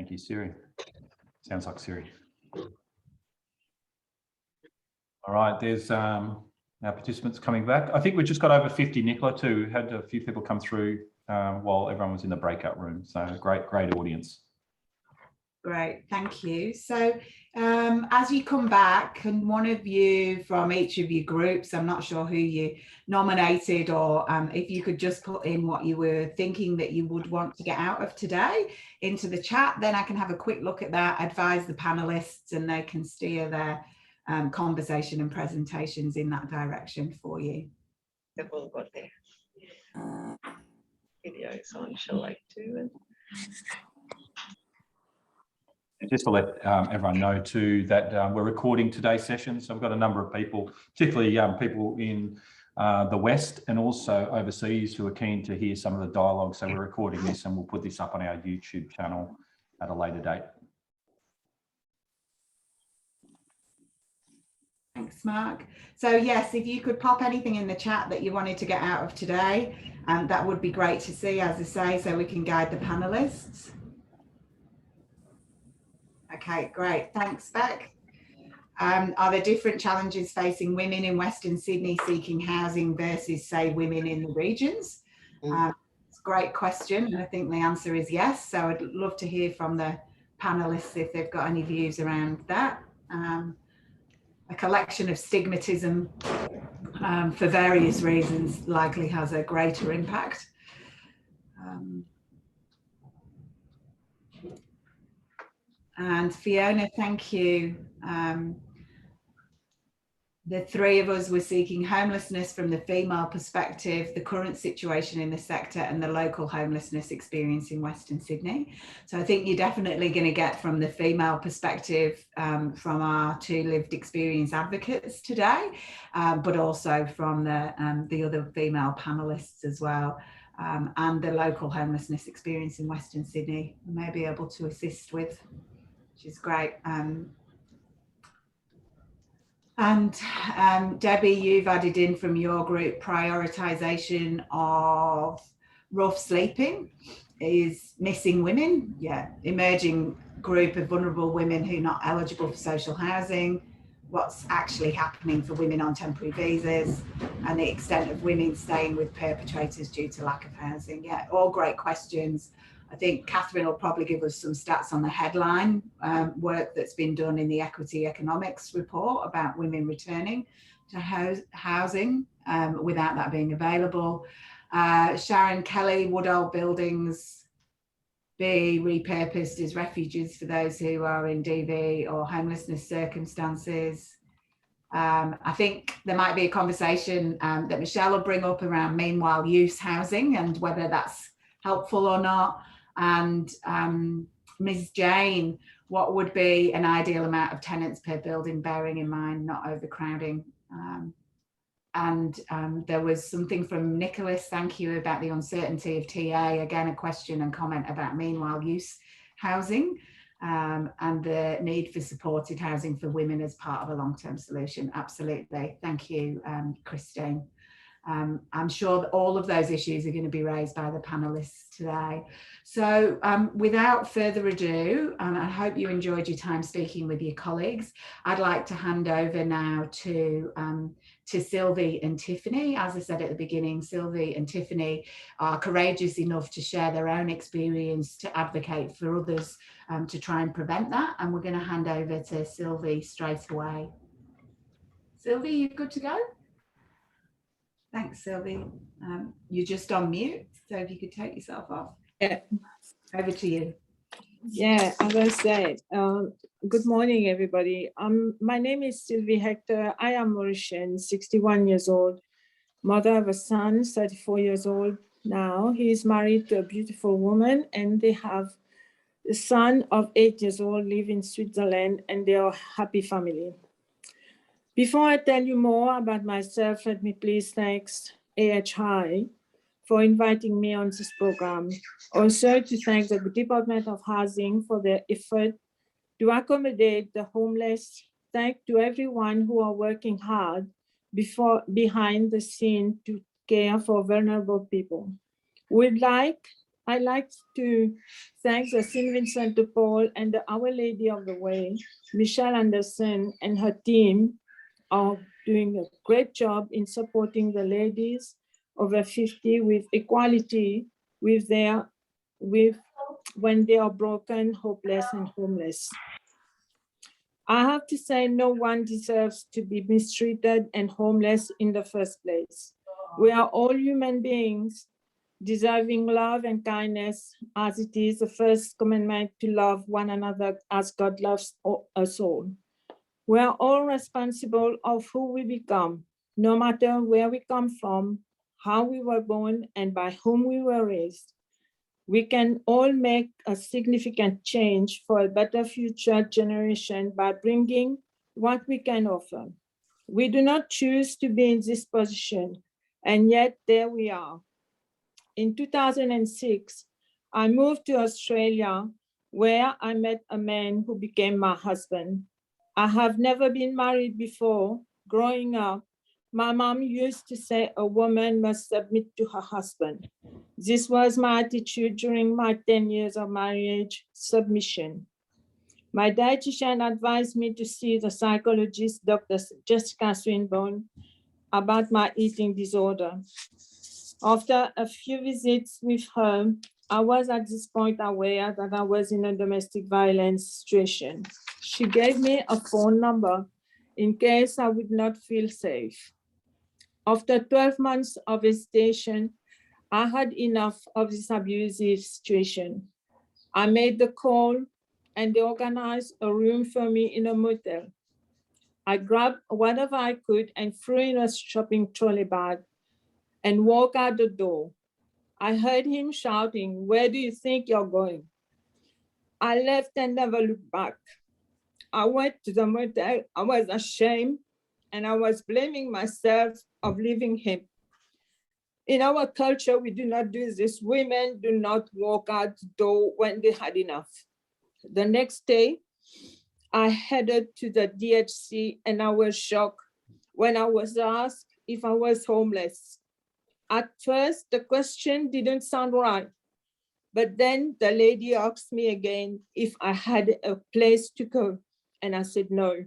Thank you, Siri. Sounds like Siri. All right, there's our participants coming back. I think we just got over 50, Nicola, too. Had a few people come through while everyone was in the breakout room. So great audience. Great, thank you. So as you come back, can one of you from each of your groups, I'm not sure who you nominated, or if you could just put in what you were thinking that you would want to get out of today into the chat, then I can have a quick look at that, advise the panelists, and they can steer their conversation and presentations in that direction for you. They've all got their videos on, shall I do it? Just to let everyone know too that we're recording today's session. So I've got a number of people, particularly people in the West and also overseas, who are keen to hear some of the dialogue. So we're recording this and we'll put this up on our YouTube channel at a later date. Thanks, Mark. So yes, if you could pop anything in the chat that you wanted to get out of today, that would be great to see, as I say, so we can guide the panelists. Okay, great. Thanks, Beck. Are there different challenges facing women in Western Sydney seeking housing versus, say, women in the regions? It's a great question, and I think the answer is yes. So I'd love to hear from the panelists if they've got any views around that. A collection of stigmatism for various reasons likely has a greater impact. And Fiona, thank you. The three of us were seeking homelessness from the female perspective, the current situation in the sector, and the local homelessness experience in Western Sydney. So I think you're definitely going to get from the female perspective from our two lived experience advocates today, but also from the other female panelists as well, and the local homelessness experience in Western Sydney. We may be able to assist with, which is great. And Debbie, you've added in from your group prioritisation of rough sleeping is missing women. Yeah, emerging group of vulnerable women who are not eligible for social housing, what's actually happening for women on temporary visas, and the extent of women staying with perpetrators due to lack of housing. Yeah, all great questions. I think Catherine will probably give us some stats on the headline work that's been done in the Equity Economics report about women returning to housing without that being available. Sharon Kelly, would old buildings be repurposed as refuges for those who are in DV or homelessness circumstances? I think there might be a conversation that Michelle will bring up around meanwhile use housing and whether that's helpful or not. And Ms. Jane, what would be an ideal amount of tenants per building, bearing in mind not overcrowding? There was something from Nicholas, thank you, about the uncertainty of TA. Again, a question and comment about meanwhile use housing and the need for supported housing for women as part of a long-term solution. Absolutely, thank you, Christine. I'm sure that all of those issues are going to be raised by the panelists today. So without further ado, and I hope you enjoyed your time speaking with your colleagues, I'd like to hand over now to Sylvie and Tiffany. As I said at the beginning, Sylvie and Tiffany are courageous enough to share their own experience to advocate for others to try and prevent that. And we're going to hand over to Sylvie straight away. Sylvie, you good to go? Thanks, Sylvie. You're just on mute, so if you could take yourself off. Yeah. Over to you. Yeah, as I said, good morning, everybody. My name is Sylvie Hector. I am Mauritian, 61 years old, mother of a son, 34 years old now. He is married to a beautiful woman, and they have a son of 8 years old, live in Switzerland, and they are a happy family. Before I tell you more about myself, let me please thank AHI for inviting me on this program. Also to thank the Department of Housing for their effort to accommodate the homeless. Thank to everyone who are working hard behind the scene to care for vulnerable people. We'd like I'd like to thank the St. Vincent de Paul and the Our Lady of the Way. Michelle Anderson and her team are doing a great job in supporting the ladies over 50 with equality when they are broken, hopeless, and homeless. I have to say, no one deserves to be mistreated and homeless in the first place. We are all human beings, deserving love and kindness, as it is the first commandment to love one another as God loves us all. We are all responsible of who we become, no matter where we come from, how we were born, and by whom we were raised. We can all make a significant change for a better future generation by bringing what we can offer. We do not choose to be in this position, and yet there we are. In 2006, I moved to Australia, where I met a man who became my husband. I have never been married before. Growing up, my mom used to say a woman must submit to her husband. This was my attitude during my 10 years of marriage, submission. My dietitian advised me to see the psychologist, Dr. Jessica Swinburne, about my eating disorder. After a few visits with her, I was at this point aware that I was in a domestic violence situation. She gave me a phone number in case I would not feel safe. After 12 months of visitation, I had enough of this abusive situation. I made the call and they organized a room for me in a motel. I grabbed whatever I could and threw in a shopping trolley bag and walked out the door. I heard him shouting, "Where do you think you're going?" I left and never looked back. I went to the motel. I was ashamed and I was blaming myself of leaving him. In our culture, we do not do this. Women do not walk out the door when they had enough. The next day, I headed to the DHC and I was shocked when I was asked if I was homeless. At first, the question didn't sound right, but then the lady asked me again if I had a place to go, and I said no.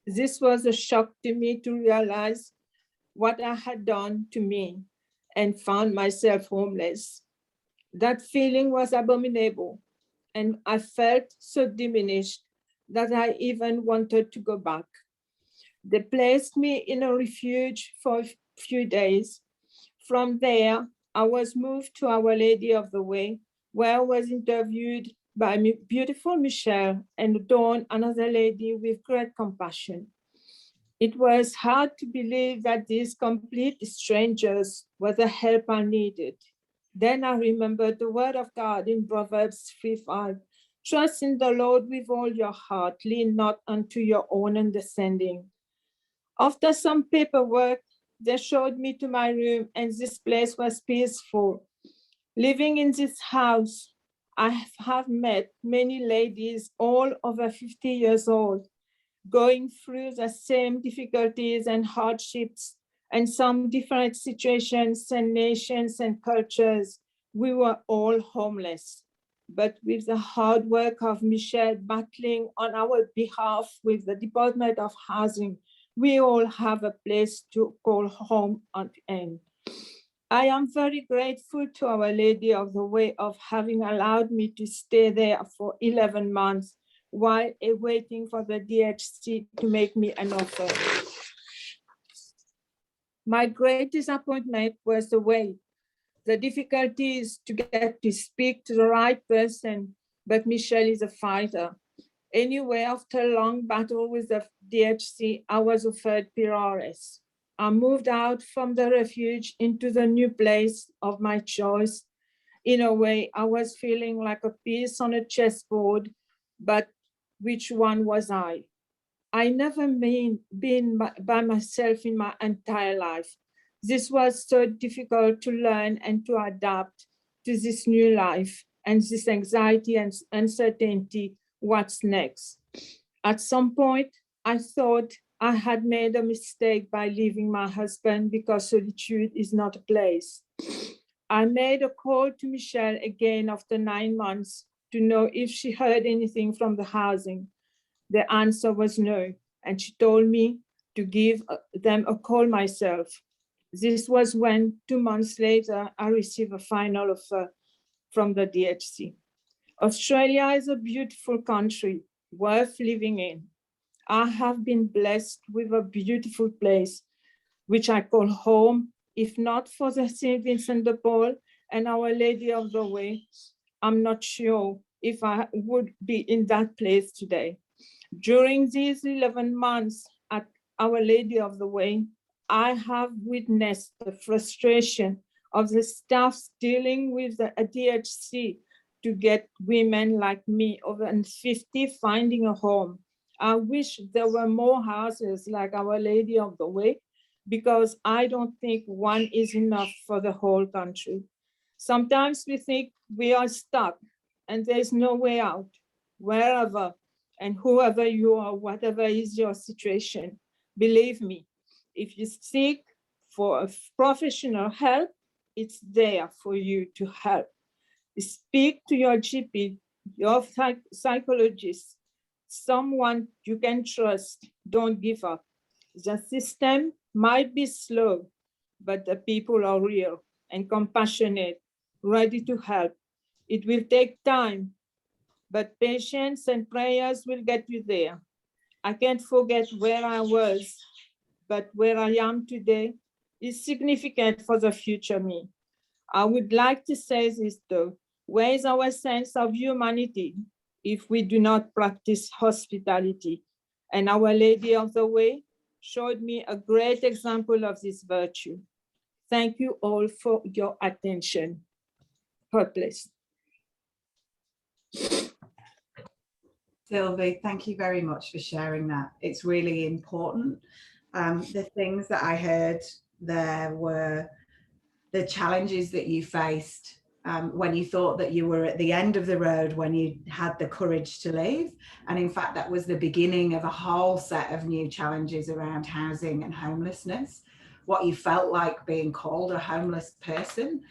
This was a shock to me to realize what I had done to me and found myself homeless. That feeling was abominable, and I felt so diminished that I even wanted to go back. They placed me in a refuge for a few days. From there, I was moved to Our Lady of the Way, where I was interviewed by beautiful Michelle and Dawn, another lady with great compassion. It was hard to believe that these complete strangers were the help I needed. Then I remembered the word of God in Proverbs 3:5. Trust in the Lord with all your heart, lean not unto your own understanding. After some paperwork, they showed me to my room, and this place was peaceful. Living in this house, I have met many ladies, all over 50 years old, going through the same difficulties and hardships and some different situations and nations and cultures. We were all homeless. But with the hard work of Michelle battling on our behalf with the Department of Housing, we all have a place to call home at the end. I am very grateful to Our Lady of the Way of having allowed me to stay there for 11 months while waiting for the DHC to make me an offer. My great disappointment was the wait. The difficulty is to get to speak to the right person, but Michelle is a fighter. Anyway, after a long battle with the DHC, I was offered PRS. I moved out from the refuge into the new place of my choice. In a way, I was feeling like a piece on a chessboard, but which one was I? I never been by myself in my entire life. This was so difficult to learn and to adapt to this new life and this anxiety and uncertainty. What's next? At some point, I thought I had made a mistake by leaving my husband because solitude is not a place. I made a call to Michelle again after 9 months to know if she heard anything from the housing. The answer was no, and she told me to give them a call myself. This was when 2 months later, I received a final offer from the DHC. Australia is a beautiful country, worth living in. I have been blessed with a beautiful place, which I call home. If not for the St. Vincent de Paul and Our Lady of the Way, I'm not sure if I would be in that place today. During these 11 months at Our Lady of the Way, I have witnessed the frustration of the staff dealing with the DHC to get women like me over 50 finding a home. I wish there were more houses like Our Lady of the Way, because I don't think one is enough for the whole country. Sometimes we think we are stuck and there's no way out. Wherever and whoever you are, whatever is your situation, believe me, if you seek for professional help, it's there for you to help. Speak to your GP, your psychologist, someone you can trust. Don't give up. The system might be slow, but the people are real and compassionate, ready to help. It will take time, but patience and prayers will get you there. I can't forget where I was, but where I am today is significant for the future me. I would like to say this though, where is our sense of humanity if we do not practice hospitality? And Our Lady of the Way showed me a great example of this virtue. Thank you all for your attention. God bless. Sylvie, thank you very much for sharing that. It's really important. The things that I heard there were the challenges that you faced when you thought that you were at the end of the road, when you had the courage to leave. And in fact, that was the beginning of a whole set of new challenges around housing and homelessness, what you felt like being called a homeless person.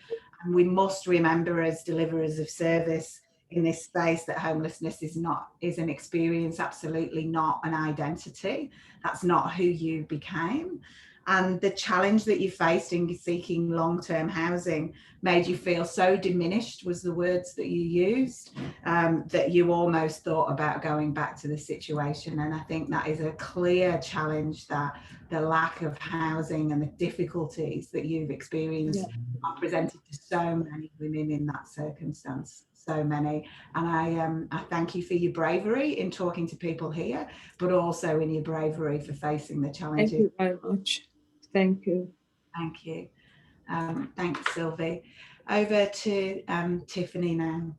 And we must remember as deliverers of service in this space that homelessness is an experience, absolutely not an identity. That's not who you became. And the challenge that you faced in seeking long-term housing made you feel so diminished, was the words that you used, that you almost thought about going back to the situation. And I think that is a clear challenge, that the lack of housing and the difficulties that you've experienced are presented to so many women in that circumstance. So many. And I thank you for your bravery in talking to people here, but also in your bravery for facing the challenges. Thank you very much. Thank you. Thank you. Thanks, Sylvie. Over to Tiffany now.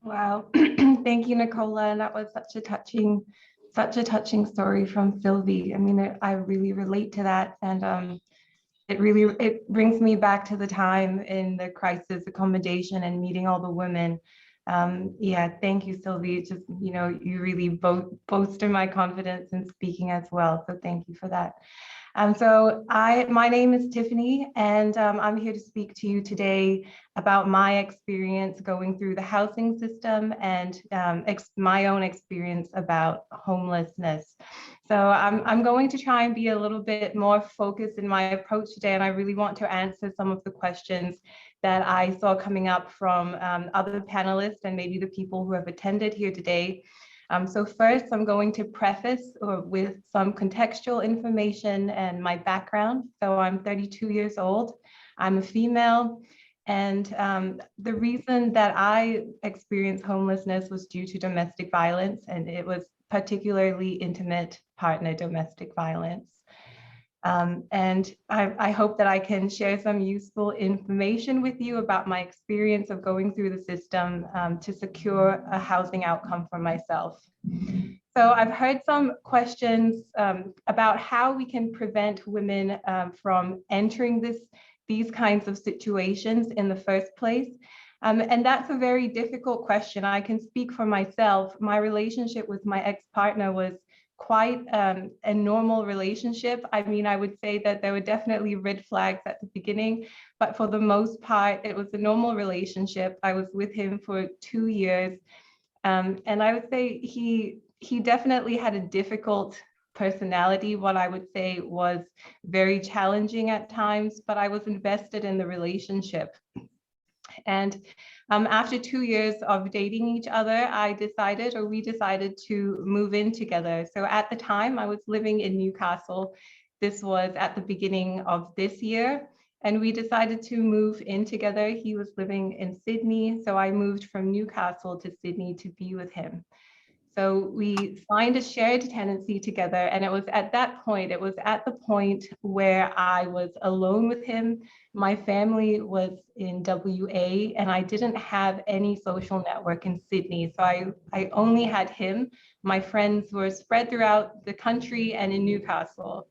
Wow. Thank you, Nicola. And that was such a touching story from Sylvie. I mean, I really relate to that. And it brings me back to the time in the crisis accommodation and meeting all the women. Yeah, thank you, Sylvie. Just, you really bolster my confidence in speaking as well. So thank you for that. My name is Tiffany, and I'm here to speak to you today about my experience going through the housing system and my own experience about homelessness. So I'm going to try and be a little bit more focused in my approach today, and I really want to answer some of the questions that I saw coming up from other panelists and maybe the people who have attended here today. So first, I'm going to preface with some contextual information and my background. So I'm 32 years old. I'm a female. And the reason that I experienced homelessness was due to domestic violence, and it was particularly intimate partner domestic violence. And I hope that I can share some useful information with you about my experience of going through the system to secure a housing outcome for myself. So I've heard some questions about how we can prevent women from entering these kinds of situations in the first place. And that's a very difficult question. I can speak for myself. My relationship with my ex-partner was quite a normal relationship. I mean, I would say that there were definitely red flags at the beginning, but for the most part, it was a normal relationship. I was with him for 2 years. And I would say he definitely had a difficult personality. What I would say was very challenging at times, but I was invested in the relationship. And after 2 years of dating each other, we decided to move in together. So at the time I was living in Newcastle. This was at the beginning of this year. And we decided to move in together. He was living in Sydney. So I moved from Newcastle to Sydney to be with him. So we signed a shared tenancy together. And it was at the point where I was alone with him. My family was in WA and I didn't have any social network in Sydney. So I only had him. My friends were spread throughout the country and in Newcastle.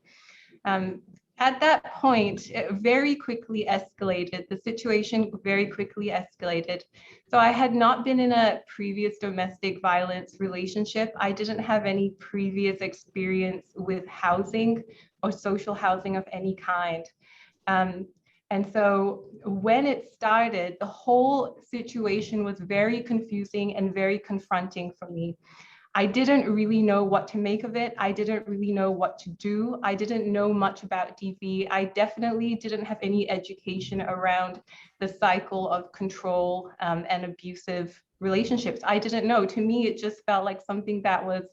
At that point, it very quickly escalated. The situation very quickly escalated. So I had not been in a previous domestic violence relationship. I didn't have any previous experience with housing or social housing of any kind. And so when it started, the whole situation was very confusing and very confronting for me. I didn't really know what to make of it. I didn't really know what to do. I didn't know much about DV. I definitely didn't have any education around the cycle of control and abusive relationships. I didn't know. To me, it just felt like something that was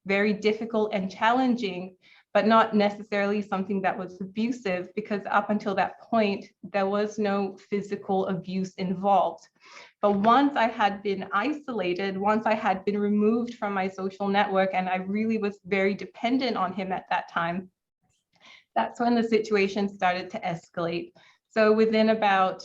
very difficult and challenging, but not necessarily something that was abusive, because up until that point, there was no physical abuse involved. But once I had been isolated, once I had been removed from my social network, and I really was very dependent on him at that time, that's when the situation started to escalate. So within about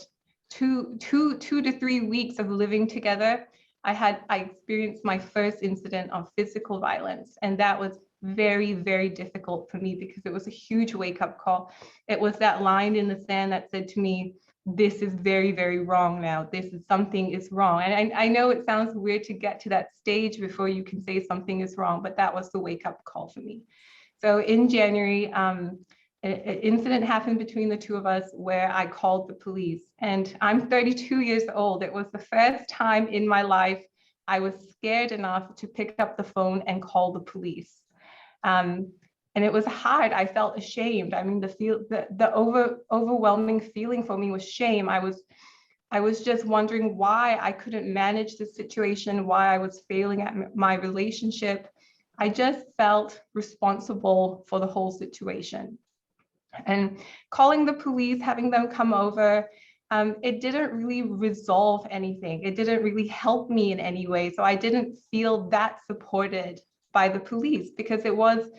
two to 3 weeks of living together, I experienced my first incident of physical violence. And that was very, very difficult for me because it was a huge wake-up call. It was that line in the sand that said to me, this is very, very wrong now. Something is wrong. And I know it sounds weird to get to that stage before you can say something is wrong, but that was the wake-up call for me. So in January, an incident happened between the two of us where I called the police. And I'm 32 years old. It was the first time in my life I was scared enough to pick up the phone and call the police. And it was hard. I felt ashamed. I mean, the overwhelming feeling for me was shame. I was just wondering why I couldn't manage the situation, why I was failing at my relationship. I just felt responsible for the whole situation. And calling the police, having them come over, it didn't really resolve anything. It didn't really help me in any way. So I didn't feel that supported by the police because it was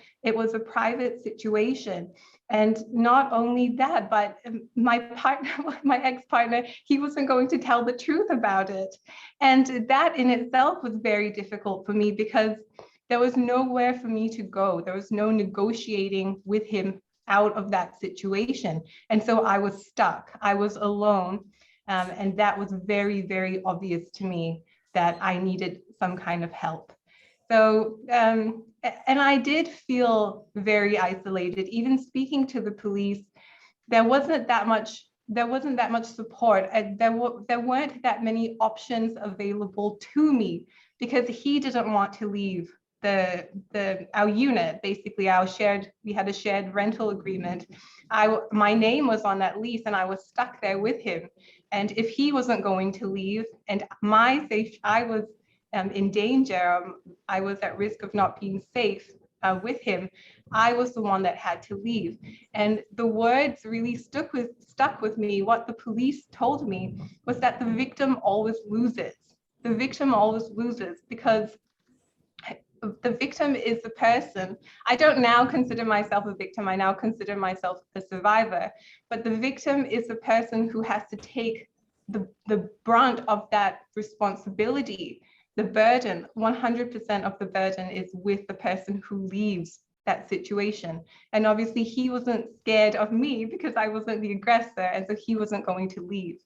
a private situation. And not only that, but my partner, my ex-partner, he wasn't going to tell the truth about it. And that in itself was very difficult for me because there was nowhere for me to go. There was no negotiating with him out of that situation. And so I was stuck. I was alone. And that was very, very obvious to me that I needed some kind of help. So, and I did feel very isolated. Even speaking to the police, there wasn't that much support. There weren't that many options available to me because he didn't want to leave our unit. Basically, we had a shared rental agreement. My name was on that lease and I was stuck there with him. And if he wasn't going to leave and I was in danger, I was at risk of not being safe with him, I was the one that had to leave. And the words really stuck with me. What the police told me was that the victim always loses. The victim always loses because the victim is the person. I don't now consider myself a victim. I now consider myself a survivor. But the victim is the person who has to take the brunt of that responsibility. The burden, 100% of the burden is with the person who leaves that situation. And obviously he wasn't scared of me because I wasn't the aggressor, and so he wasn't going to leave.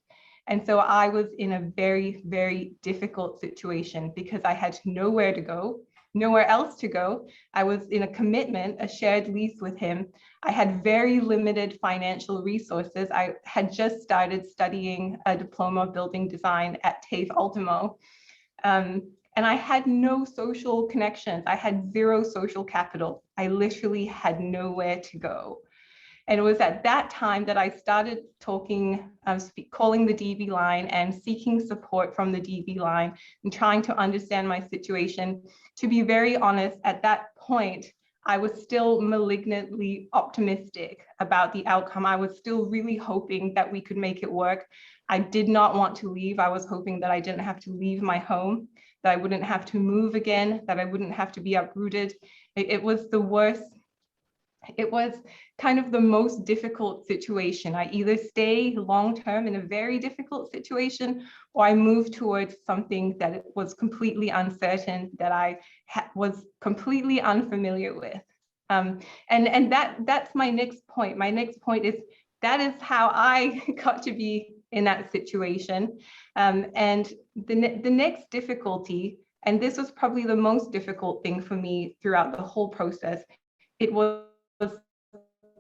And so I was in a very, very difficult situation because I had nowhere to go, nowhere else to go. I was in a commitment, a shared lease with him. I had very limited financial resources. I had just started studying a diploma of building design at TAFE Ultimo. And I had no social connections. I had zero social capital. I literally had nowhere to go. And it was at that time that I started talking, calling the DV line and seeking support from the DV line and trying to understand my situation. To be very honest, at that point, I was still malignantly optimistic about the outcome. I was still really hoping that we could make it work. I did not want to leave. I was hoping that I didn't have to leave my home, that I wouldn't have to move again, that I wouldn't have to be uprooted. It was the worst. It was kind of the most difficult situation. I either stay long-term in a very difficult situation, or I move towards something that was completely uncertain, that I was completely unfamiliar with. And that's my next point. My next point is that is how I got to be in that situation. And the next difficulty, and this was probably the most difficult thing for me throughout the whole process, it was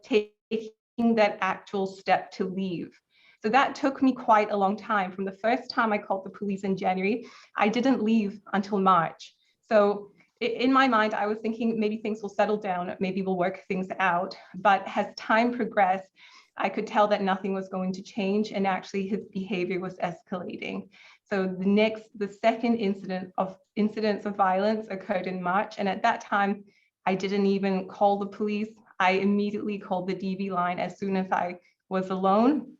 taking that actual step to leave. So that took me quite a long time. From the first time I called the police in January, I didn't leave until March. So in my mind, I was thinking maybe things will settle down, maybe we'll work things out. But as time progressed, I could tell that nothing was going to change, and actually his behavior was escalating. So the second incidence of violence occurred in March, and at that time, I didn't even call the police. I immediately called the DV line as soon as I was alone,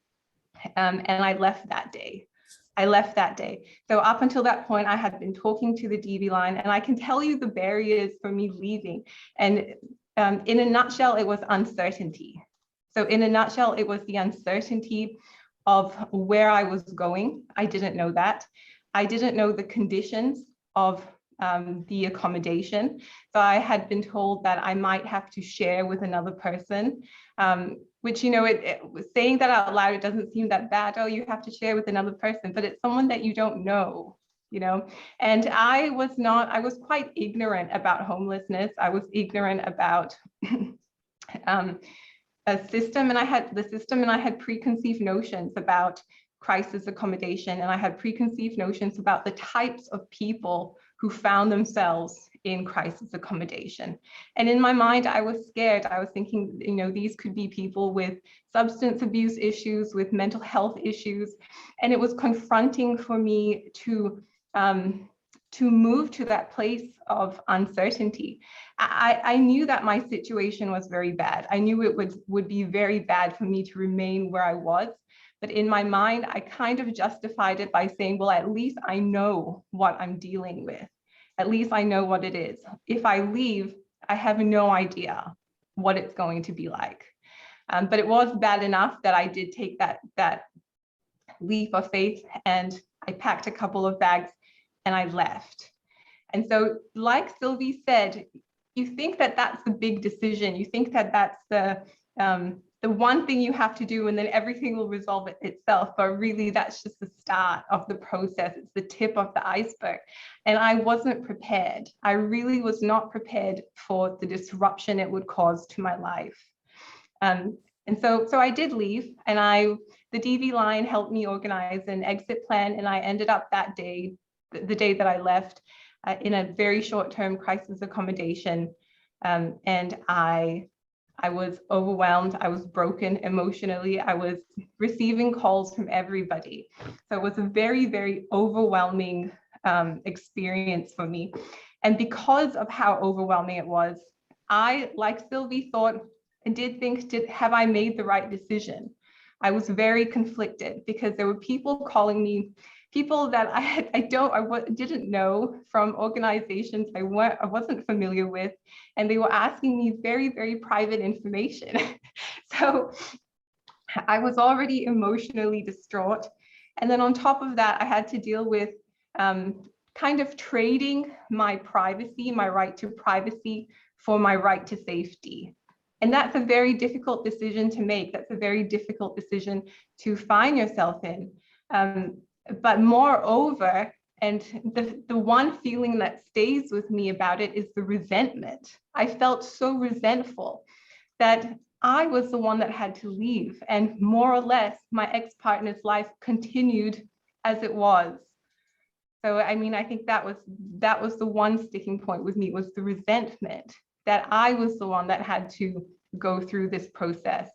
and I left that day. So up until that point, I had been talking to the DV line, and I can tell you the barriers for me leaving. And in a nutshell, it was uncertainty. So in a nutshell, it was the uncertainty of where I was going. I didn't know that. I didn't know the conditions of the accommodation. So I had been told that I might have to share with another person, which, you know, saying that out loud, it doesn't seem that bad. Oh, you have to share with another person, but it's someone that you don't know, you know. And I was quite ignorant about homelessness. I was ignorant about a system, and I had preconceived notions about crisis accommodation, and I had preconceived notions about the types of people who found themselves in crisis accommodation. And in my mind, I was scared. I was thinking, you know, these could be people with substance abuse issues, with mental health issues. And it was confronting for me to move to that place of uncertainty. I knew that my situation was very bad. I knew it would be very bad for me to remain where I was. But in my mind, I kind of justified it by saying, well, at least I know what I'm dealing with. At least I know what it is. If I leave, I have no idea what it's going to be like. But it was bad enough that I did take that leap of faith, and I packed a couple of bags and I left. And so, like Sylvie said, you think that that's the big decision. You think that that's the one thing you have to do, and then everything will resolve itself. But really, that's just the start of the process. It's the tip of the iceberg. And I wasn't prepared. I really was not prepared for the disruption it would cause to my life. And so I did leave, and the DV line helped me organize an exit plan, and I ended up that day, the day that I left, in a very short-term crisis accommodation. And I was overwhelmed. I was broken emotionally. I was receiving calls from everybody. So it was a very, very overwhelming experience for me. And because of how overwhelming it was, I, like Sylvie, thought and did think, have I made the right decision? I was very conflicted because there were people calling me, people that I didn't know, from organizations I wasn't familiar with, and they were asking me very, very private information. So I was already emotionally distraught. And then on top of that, I had to deal with kind of trading my privacy, my right to privacy, for my right to safety. And that's a very difficult decision to make. That's a very difficult decision to find yourself in. But moreover, And the one feeling that stays with me about it is the resentment. I felt so resentful that I was the one that had to leave, and more or less my ex-partner's life continued as it was. So, I mean, I think that was the one sticking point with me, was the resentment that I was the one that had to go through this process.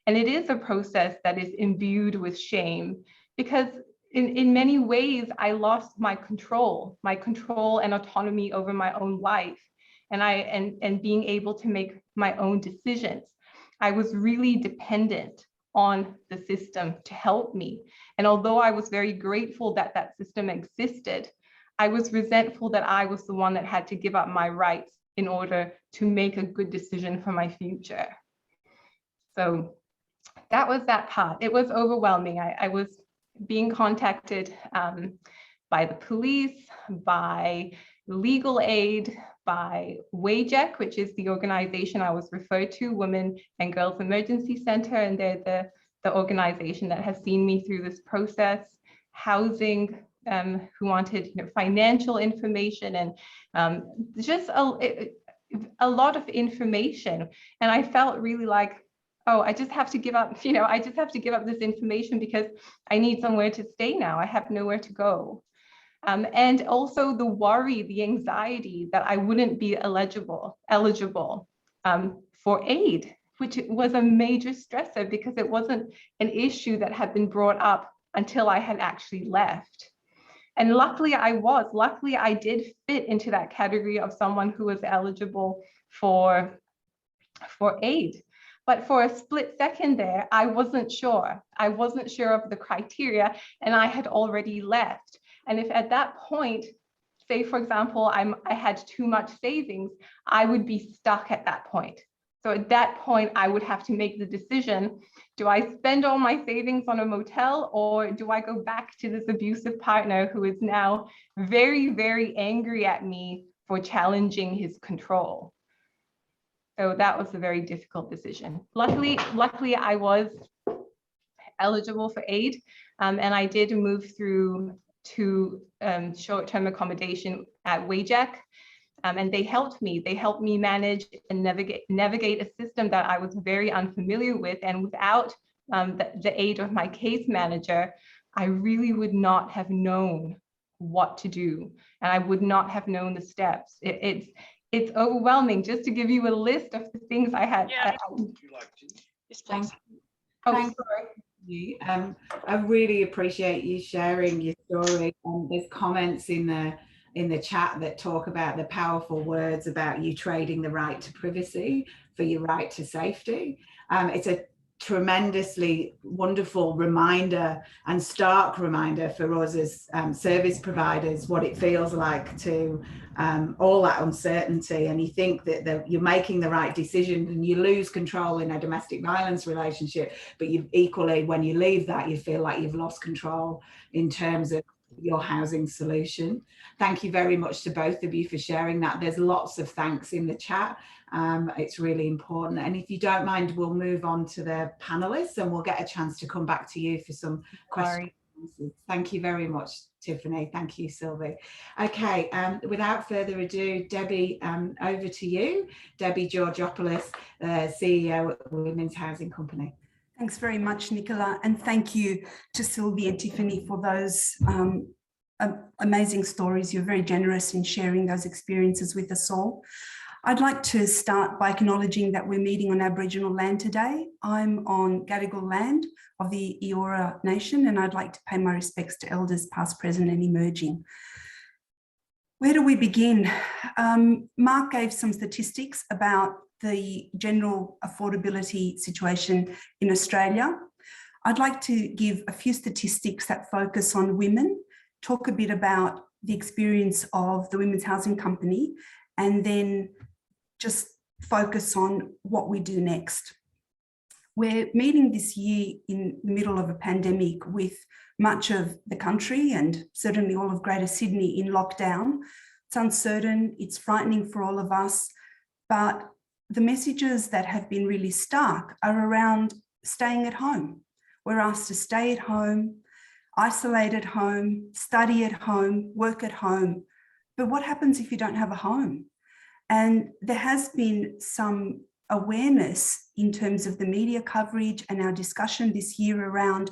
And it is a process that is imbued with shame, because in many ways, I lost my control and autonomy over my own life, and being able to make my own decisions. I was really dependent on the system to help me. And although I was very grateful that that system existed, I was resentful that I was the one that had to give up my rights in order to make a good decision for my future. So that was that part. It was overwhelming. I was being contacted by the police, by legal aid, by WAJEC, which is the organization I was referred to, Women and Girls Emergency Center, and they're the organization that has seen me through this process. Housing, who wanted financial information, and just a lot of information. And I felt really like, oh, I just have to give up, I just have to give up this information because I need somewhere to stay now. I have nowhere to go. And also the worry, the anxiety that I wouldn't be eligible for aid, which was a major stressor because it wasn't an issue that had been brought up until I had actually left. And luckily I did fit into that category of someone who was eligible for aid. But for a split second there, I wasn't sure. I wasn't sure of the criteria, and I had already left. And if at that point, say, for example, I had too much savings, I would be stuck at that point. So at that point, I would have to make the decision, do I spend all my savings on a motel, or do I go back to this abusive partner who is now very, very angry at me for challenging his control? So that was a very difficult decision. Luckily, I was eligible for aid, and I did move through to short-term accommodation at WAJEC, and they helped me. They helped me manage and navigate a system that I was very unfamiliar with, and without the aid of my case manager, I really would not have known what to do, and I would not have known the steps. It's overwhelming. Just to give you a list of the things I had. Yeah. Thank Oh, Thank sorry. you. I really appreciate you sharing your story. There's comments in the chat that talk about the powerful words about you trading the right to privacy for your right to safety. It's a tremendously wonderful reminder and stark reminder for us as service providers what it feels like to all that uncertainty, and you think that you're making the right decision and you lose control in a domestic violence relationship, but you equally, when you leave that, you feel like you've lost control in terms of your housing solution. Thank you very much to both of you for sharing that. There's lots of thanks in the chat. It's really important. And if you don't mind, we'll move on to the panelists and we'll get a chance to come back to you for some questions. Thank you very much, Tiffany. Thank you, Sylvie. Okay, without further ado, Debbie, over to you. Debbie Georgopoulos, CEO at Women's Housing Company. Thanks very much, Nicola, and thank you to Sylvie and Tiffany for those amazing stories. You're very generous in sharing those experiences with us all. I'd like to start by acknowledging that we're meeting on Aboriginal land today. I'm on Gadigal land of the Eora Nation, and I'd like to pay my respects to elders past, present and emerging. Where do we begin? Mark gave some statistics about the general affordability situation in Australia. I'd like to give a few statistics that focus on women, talk a bit about the experience of the Women's Housing Company, and then just focus on what we do next. We're meeting this year in the middle of a pandemic with much of the country and certainly all of Greater Sydney in lockdown. It's uncertain, it's frightening for all of us, but the messages that have been really stark are around staying at home. We're asked to stay at home, isolate at home, study at home, work at home. But what happens if you don't have a home? And there has been some awareness in terms of the media coverage and our discussion this year around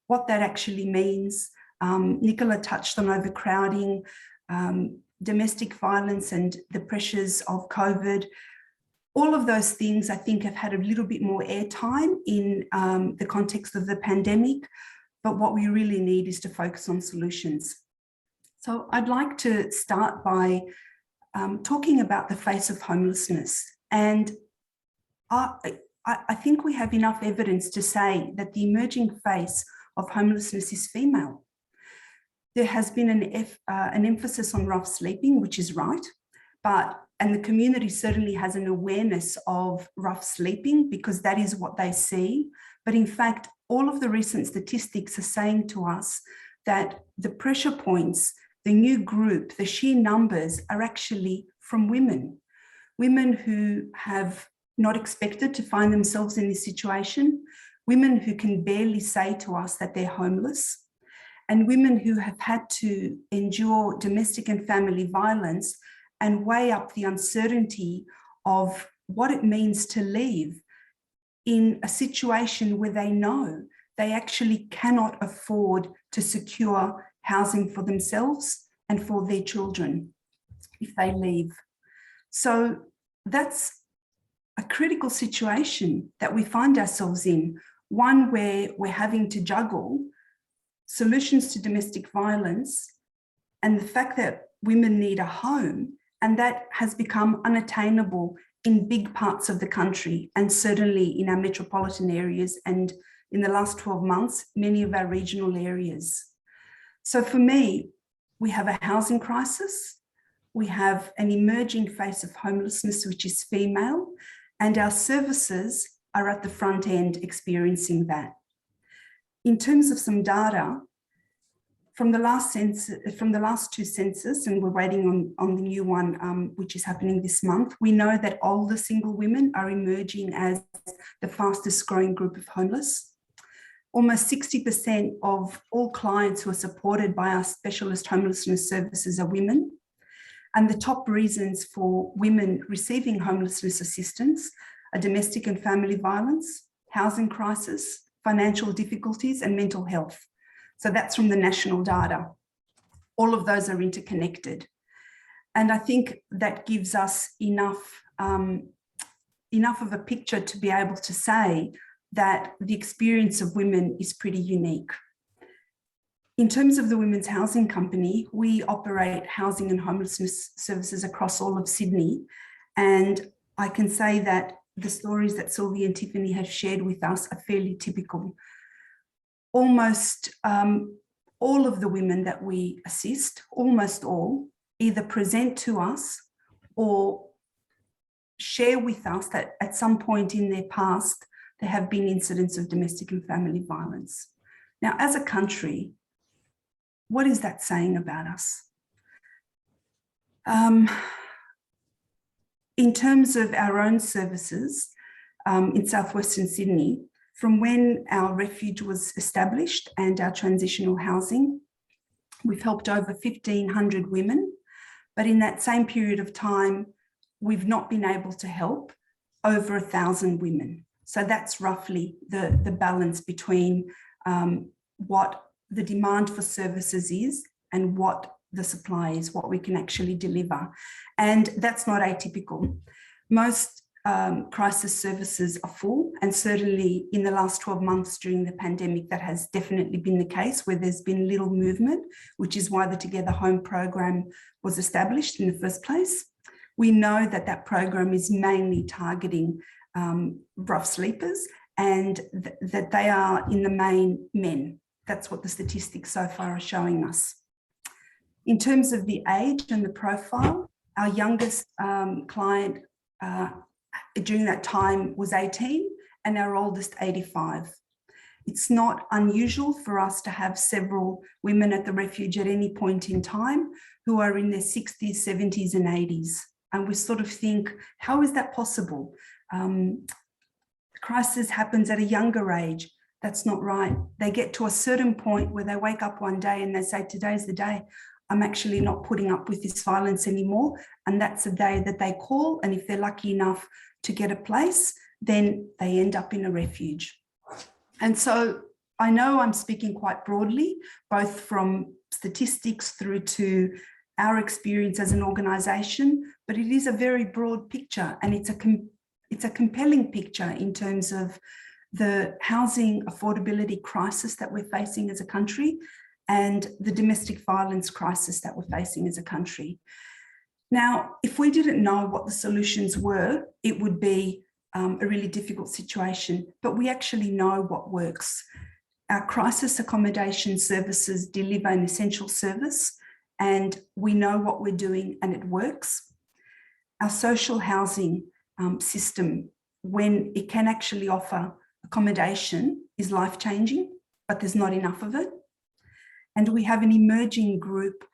what that actually means. Nicola touched on overcrowding, domestic violence and the pressures of COVID. All of those things, I think, have had a little bit more airtime in the context of the pandemic, but what we really need is to focus on solutions. So I'd like to start by talking about the face of homelessness. And I think we have enough evidence to say that the emerging face of homelessness is female. There has been an emphasis on rough sleeping, which is right, and the community certainly has an awareness of rough sleeping because that is what they see. But in fact, all of the recent statistics are saying to us that the pressure points, the new group, the sheer numbers are actually from women who have not expected to find themselves in this situation, women who can barely say to us that they're homeless, and women who have had to endure domestic and family violence and weigh up the uncertainty of what it means to live in a situation where they know they actually cannot afford to secure housing for themselves and for their children if they leave. So that's a critical situation that we find ourselves in, one where we're having to juggle solutions to domestic violence and the fact that women need a home, and that has become unattainable in big parts of the country and certainly in our metropolitan areas, and in the last 12 months, many of our regional areas. So for me, we have a housing crisis, we have an emerging face of homelessness, which is female, and our services are at the front end experiencing that. In terms of some data, from the last two census, and we're waiting on the new one, which is happening this month, we know that older single women are emerging as the fastest growing group of homeless. Almost 60% of all clients who are supported by our specialist homelessness services are women. And the top reasons for women receiving homelessness assistance are domestic and family violence, housing crisis, financial difficulties, and mental health. So that's from the national data. All of those are interconnected. And I think that gives us enough of a picture to be able to say that the experience of women is pretty unique. In terms of the Women's Housing Company, we operate housing and homelessness services across all of Sydney. And I can say that the stories that Sylvie and Tiffany have shared with us are fairly typical. Almost all of the women that we assist, almost all, either present to us or share with us that at some point in their past, there have been incidents of domestic and family violence. Now, as a country, what is that saying about us? In terms of our own services in southwestern Sydney, from when our refuge was established and our transitional housing, we've helped over 1,500 women, but in that same period of time, we've not been able to help over 1,000 women. So that's roughly the balance between what the demand for services is and what the supply is, what we can actually deliver. And that's not atypical. Most crisis services are full, and certainly in the last 12 months during the pandemic, that has definitely been the case, where there's been little movement, which is why the Together Home program was established in the first place. We know that that program is mainly targeting rough sleepers, and that they are in the main men. That's what the statistics so far are showing us. In terms of the age and the profile, our youngest client during that time was 18 and our oldest 85. It's not unusual for us to have several women at the refuge at any point in time who are in their 60s, 70s and 80s. And we sort of think, how is that possible? Crisis happens at a younger age. That's not right. They get to a certain point where they wake up one day and they say, today's the day. I'm actually not putting up with this violence anymore. And that's the day that they call. And if they're lucky enough to get a place, then they end up in a refuge. And so I know I'm speaking quite broadly, both from statistics through to our experience as an organisation, but it is a very broad picture, and it's a compelling picture in terms of the housing affordability crisis that we're facing as a country and the domestic violence crisis that we're facing as a country. Now, if we didn't know what the solutions were, it would be a really difficult situation, but we actually know what works. Our crisis accommodation services deliver an essential service, and we know what we're doing and it works. Our social housing system, when it can actually offer accommodation, is life-changing, but there's not enough of it. And we have an emerging group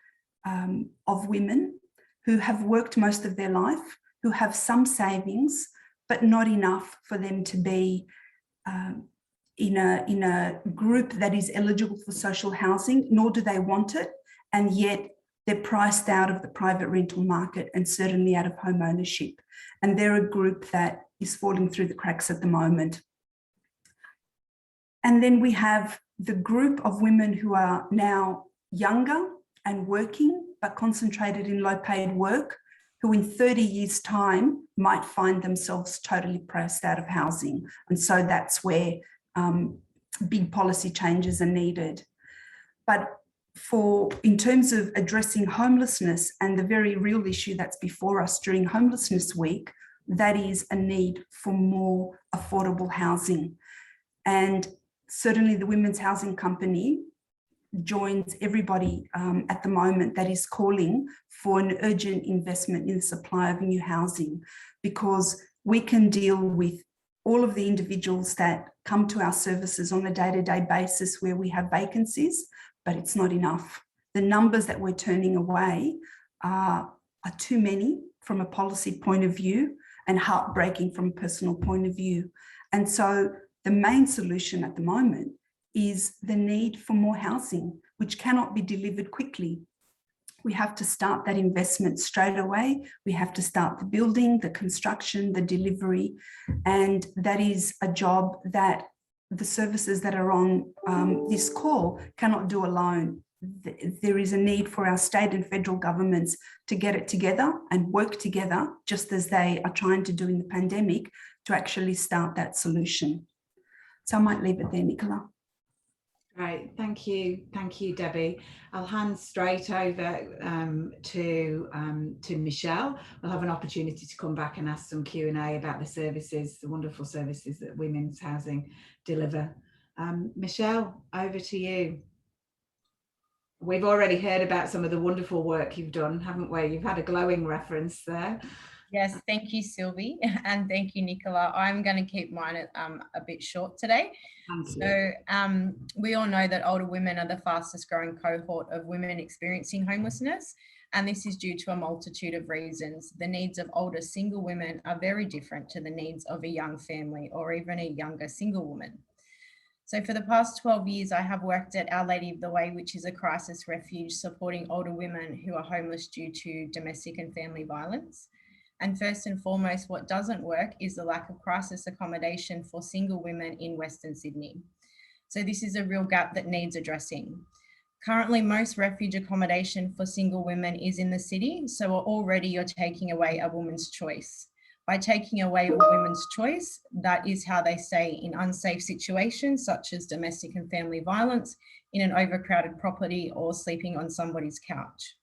of women who have worked most of their life, who have some savings, but not enough for them to be in a group that is eligible for social housing, nor do they want it. And yet they're priced out of the private rental market and certainly out of home ownership. And they're a group that is falling through the cracks at the moment. And then we have the group of women who are now younger and working, but concentrated in low paid work, who in 30 years' time might find themselves totally priced out of housing. And so that's where big policy changes are needed. But in terms of addressing homelessness and the very real issue that's before us during Homelessness Week, that is a need for more affordable housing. And certainly the Women's Housing Company joins everybody at the moment that is calling for an urgent investment in the supply of new housing, because we can deal with all of the individuals that come to our services on a day-to-day basis where we have vacancies, but it's not enough. The numbers that we're turning away are too many from a policy point of view and heartbreaking from a personal point of view. And so the main solution at the moment is the need for more housing, which cannot be delivered quickly. We have to start that investment straight away. We have to start the building, the construction, the delivery, and that is a job that the services that are on this call cannot do alone. There is a need for our state and federal governments to get it together and work together, just as they are trying to do in the pandemic, to actually start that solution. So I might leave it there, Nicola. Great, thank you, Debbie. I'll hand straight over to Michelle. We'll have an opportunity to come back and ask some Q&A about the services, the wonderful services that Women's Housing deliver. Michelle, over to you. We've already heard about some of the wonderful work you've done, haven't we? You've had a glowing reference there. Yes, thank you, Sylvie, and thank you, Nicola. I'm going to keep mine a bit short today. So we all know that older women are the fastest growing cohort of women experiencing homelessness, and this is due to a multitude of reasons. The needs of older single women are very different to the needs of a young family or even a younger single woman. So for the past 12 years, I have worked at Our Lady of the Way, which is a crisis refuge supporting older women who are homeless due to domestic and family violence. And first and foremost, what doesn't work is the lack of crisis accommodation for single women in Western Sydney. So this is a real gap that needs addressing. Currently, most refuge accommodation for single women is in the city, so already you're taking away a woman's choice. By taking away a woman's choice, that is how they stay in unsafe situations such as domestic and family violence, in an overcrowded property, or sleeping on somebody's couch.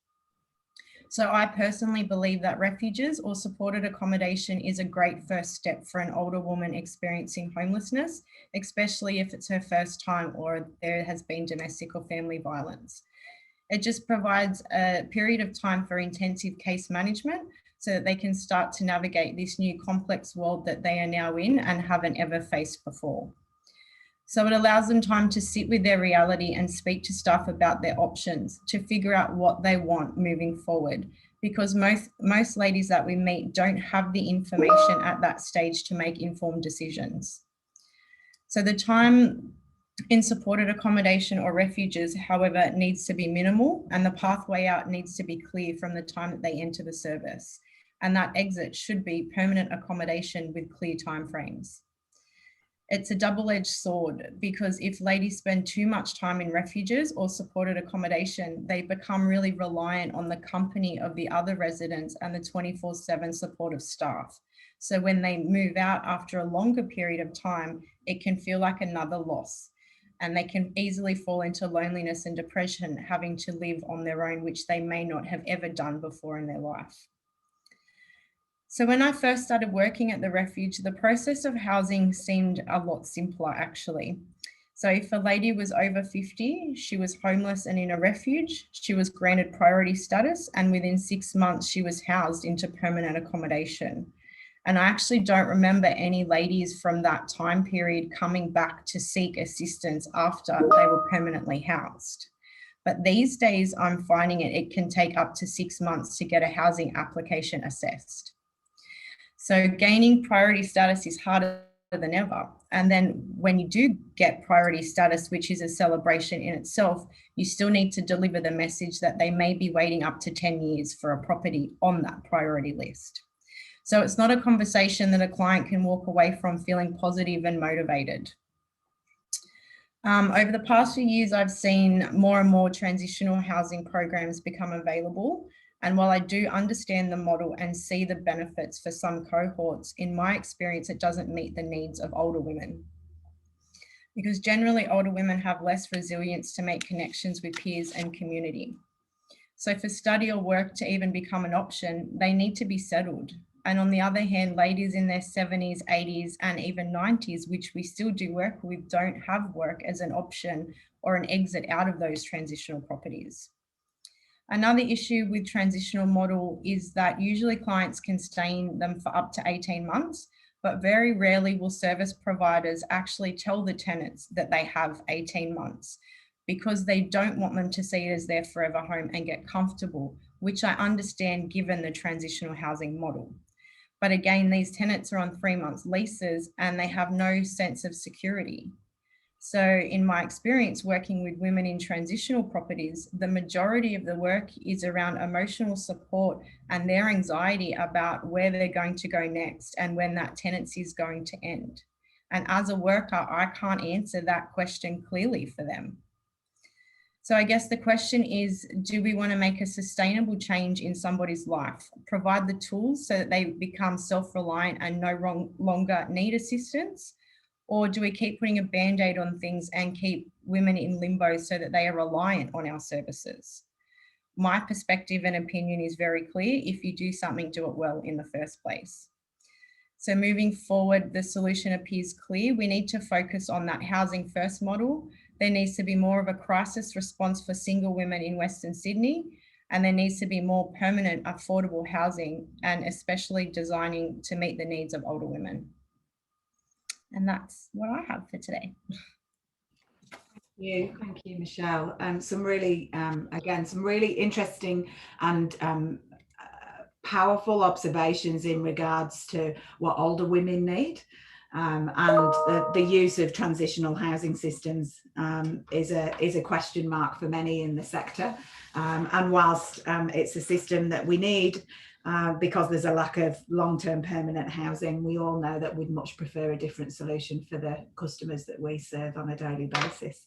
So I personally believe that refuges or supported accommodation is a great first step for an older woman experiencing homelessness, especially if it's her first time or there has been domestic or family violence. It just provides a period of time for intensive case management so that they can start to navigate this new complex world that they are now in and haven't ever faced before. So it allows them time to sit with their reality and speak to staff about their options, to figure out what they want moving forward, because most ladies that we meet don't have the information at that stage to make informed decisions. So the time in supported accommodation or refuges, however, needs to be minimal, and the pathway out needs to be clear from the time that they enter the service. And that exit should be permanent accommodation with clear timeframes. It's a double-edged sword, because if ladies spend too much time in refuges or supported accommodation, they become really reliant on the company of the other residents and the 24/7 supportive staff. So when they move out after a longer period of time, it can feel like another loss, and they can easily fall into loneliness and depression, having to live on their own, which they may not have ever done before in their life. So when I first started working at the refuge, the process of housing seemed a lot simpler, actually. So if a lady was over 50, she was homeless and in a refuge, she was granted priority status, and within 6 months, she was housed into permanent accommodation. And I actually don't remember any ladies from that time period coming back to seek assistance after they were permanently housed. But these days, I'm finding it can take up to 6 months to get a housing application assessed. So gaining priority status is harder than ever. And then when you do get priority status, which is a celebration in itself, you still need to deliver the message that they may be waiting up to 10 years for a property on that priority list. So it's not a conversation that a client can walk away from feeling positive and motivated. Over the past few years, I've seen more and more transitional housing programs become available. And while I do understand the model and see the benefits for some cohorts, in my experience, it doesn't meet the needs of older women. Because generally older women have less resilience to make connections with peers and community. So for study or work to even become an option, they need to be settled. And on the other hand, ladies in their 70s, 80s, and even 90s, which we still do work with, don't have work as an option or an exit out of those transitional properties. Another issue with transitional model is that usually clients can stay in them for up to 18 months, but very rarely will service providers actually tell the tenants that they have 18 months because they don't want them to see it as their forever home and get comfortable, which I understand given the transitional housing model. But again, these tenants are on 3 months leases and they have no sense of security. So in my experience working with women in transitional properties, the majority of the work is around emotional support and their anxiety about where they're going to go next and when that tenancy is going to end. And as a worker, I can't answer that question clearly for them. So I guess the question is, do we want to make a sustainable change in somebody's life, provide the tools so that they become self-reliant and no longer need assistance? Or do we keep putting a Band-Aid on things and keep women in limbo so that they are reliant on our services? My perspective and opinion is very clear. If you do something, do it well in the first place. So moving forward, the solution appears clear. We need to focus on that housing first model. There needs to be more of a crisis response for single women in Western Sydney, and there needs to be more permanent, affordable housing, and especially designing to meet the needs of older women. And that's what I have for today. Thank you, Michelle. Some really, again, some really interesting and powerful observations in regards to what older women need. And the use of transitional housing systems is a question mark for many in the sector. And whilst it's a system that we need, because there's a lack of long-term permanent housing, we all know that we'd much prefer a different solution for the customers that we serve on a daily basis.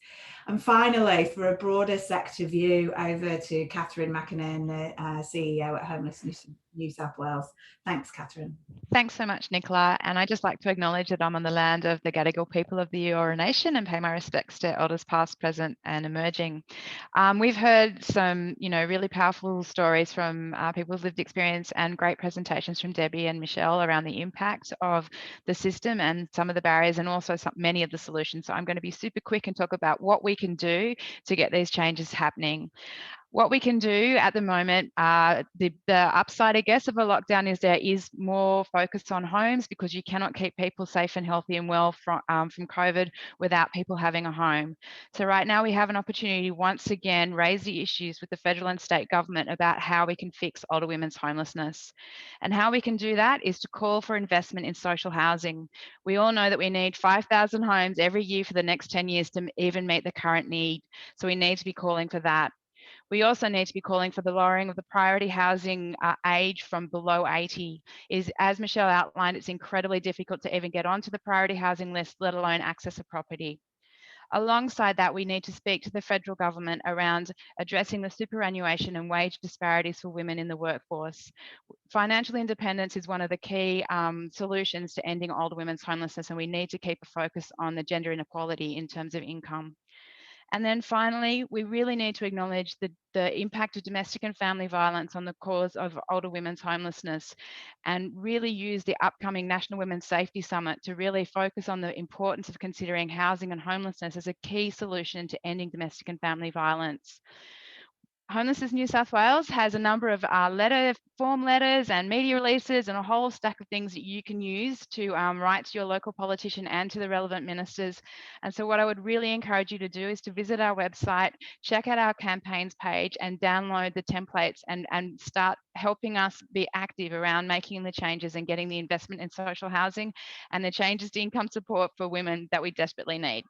And finally, for a broader sector view, over to Catherine McInerney, the CEO at Homelessness New South Wales. Thanks, Catherine. Thanks so much, Nicola. And I'd just like to acknowledge that I'm on the land of the Gadigal people of the Eora Nation and pay my respects to elders past, present and emerging. We've heard some, really powerful stories from people's lived experience and great presentations from Debbie and Michelle around the impact of the system and some of the barriers and also many of the solutions. So I'm going to be super quick and talk about what we can do to get these changes happening. What we can do at the moment, the upside, I guess, of a lockdown is there is more focus on homes, because you cannot keep people safe and healthy and well from COVID without people having a home. So right now we have an opportunity to once again raise the issues with the federal and state government about how we can fix older women's homelessness. And how we can do that is to call for investment in social housing. We all know that we need 5,000 homes every year for the next 10 years to even meet the current need. So we need to be calling for that. We also need to be calling for the lowering of the priority housing age from below 80. As Michelle outlined, it's incredibly difficult to even get onto the priority housing list, let alone access a property. Alongside that, we need to speak to the federal government around addressing the superannuation and wage disparities for women in the workforce. Financial independence is one of the key solutions to ending older women's homelessness, and we need to keep a focus on the gender inequality in terms of income. And then finally, we really need to acknowledge the impact of domestic and family violence on the cause of older women's homelessness, and really use the upcoming National Women's Safety Summit to really focus on the importance of considering housing and homelessness as a key solution to ending domestic and family violence. Homelessness New South Wales has a number of form letters and media releases and a whole stack of things that you can use to write to your local politician and to the relevant ministers. And so what I would really encourage you to do is to visit our website, check out our campaigns page and download the templates and start helping us be active around making the changes and getting the investment in social housing and the changes to income support for women that we desperately need.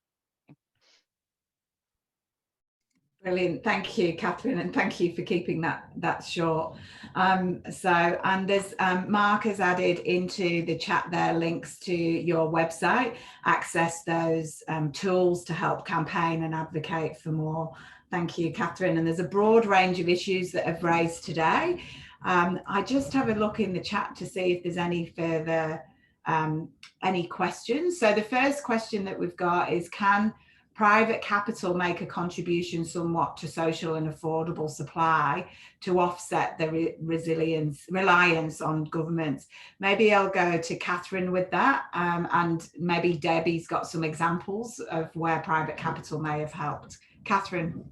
Brilliant. Thank you, Catherine, and thank you for keeping that short. And there's Mark has added into the chat there links to your website. Access those tools to help campaign and advocate for more. Thank you, Catherine. And there's a broad range of issues that have raised today. I just have a look in the chat to see if there's any further any questions. So the first question that we've got is, can private capital make a contribution somewhat to social and affordable supply to offset the reliance on governments? Maybe I'll go to Catherine with that, and maybe Debbie's got some examples of where private capital may have helped. Catherine.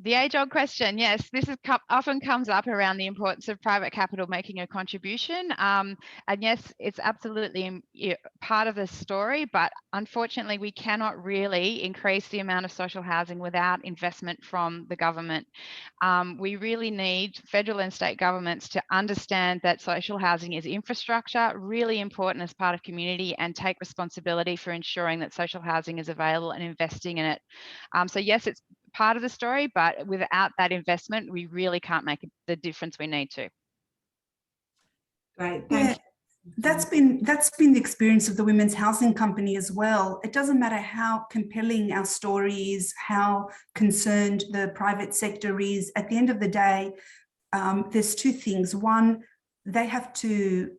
The age-old question, yes, this often comes up around the importance of private capital making a contribution. And yes, it's absolutely part of the story, but unfortunately, we cannot really increase the amount of social housing without investment from the government. We really need federal and state governments to understand that social housing is infrastructure, really important as part of community, and take responsibility for ensuring that social housing is available and investing in it. So yes, it's part of the story, but without that investment, we really can't make the difference we need to. Right, thank you. That's been the experience of the Women's Housing Company as well. It doesn't matter how compelling our story is, how concerned the private sector is. At the end of the day, there's two things. One, they have to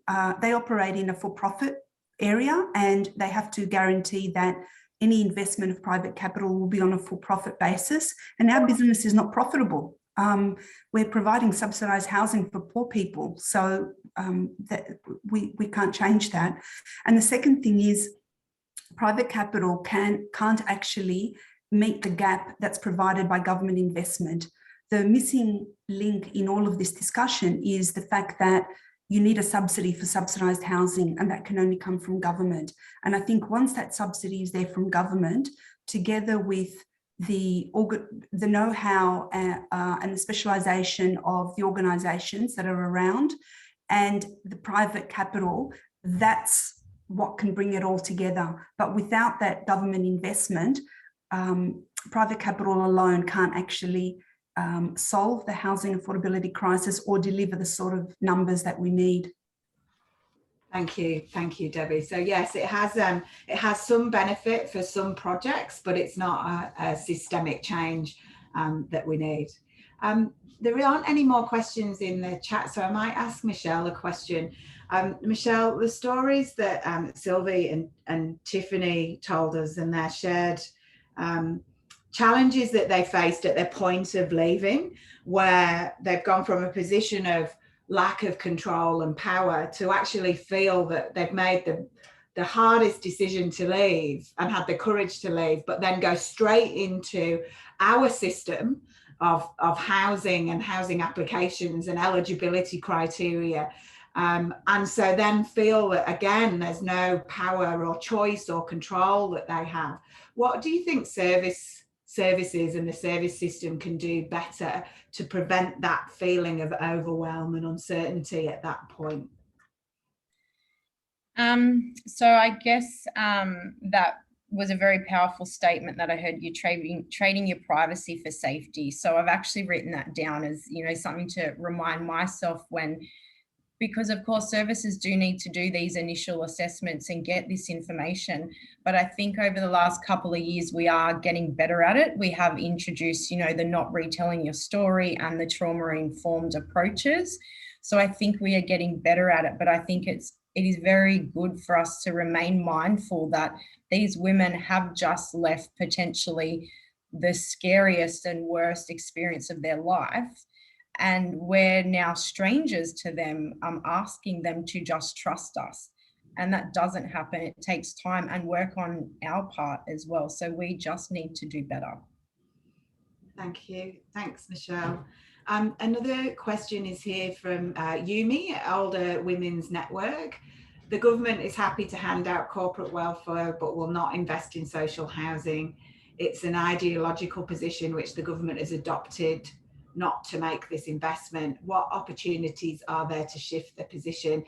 they operate in a for-profit area, and they have to guarantee that any investment of private capital will be on a for-profit basis, and our business is not profitable. We're providing subsidised housing for poor people, so that we can't change that. And the second thing is, private capital can't actually meet the gap that's provided by government investment. The missing link in all of this discussion is the fact that you need a subsidy for subsidised housing, and that can only come from government. And I think once that subsidy is there from government, together with the know-how and the specialisation of the organisations that are around and the private capital, that's what can bring it all together. But without that government investment, private capital alone can't actually solve the housing affordability crisis or deliver the sort of numbers that we need. Thank you, Debbie. So yes, it has some benefit for some projects, but it's not a systemic change that we need. There aren't any more questions in the chat, so I might ask Michelle a question. Michelle, the stories that Sylvie and Tiffany told us, and their shared challenges that they faced at their point of leaving, where they've gone from a position of lack of control and power to actually feel that they've made the hardest decision to leave and had the courage to leave, but then go straight into our system of housing and housing applications and eligibility criteria. And so then feel that, again, there's no power or choice or control that they have. What do you think services and the service system can do better to prevent that feeling of overwhelm and uncertainty at that point? So I guess that was a very powerful statement that I heard, you trading your privacy for safety. So I've actually written that down as, you know, something to remind myself when, because of course services do need to do these initial assessments and get this information. But I think over the last couple of years, we are getting better at it. We have introduced, you know, the not retelling your story and the trauma-informed approaches. So I think we are getting better at it, but I think it is very good for us to remain mindful that these women have just left potentially the scariest and worst experience of their life. And we're now strangers to them, asking them to just trust us. And that doesn't happen. It takes time and work on our part as well. So we just need to do better. Thank you. Thanks, Michelle. Another question is here from Yumi, Older Women's Network. The government is happy to hand out corporate welfare, but will not invest in social housing. It's an ideological position which the government has adopted not to make this investment. What opportunities are there to shift the position?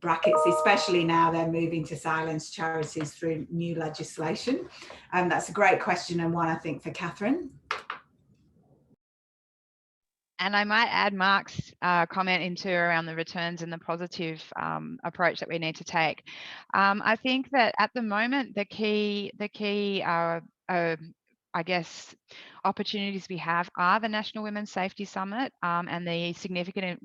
Brackets, especially now they're moving to silence charities through new legislation. That's a great question, and one I think for Catherine. And I might add Mark's comment into around the returns and the positive approach that we need to take. I think that at the moment, the key I guess, opportunities we have are the National Women's Safety Summit and the significant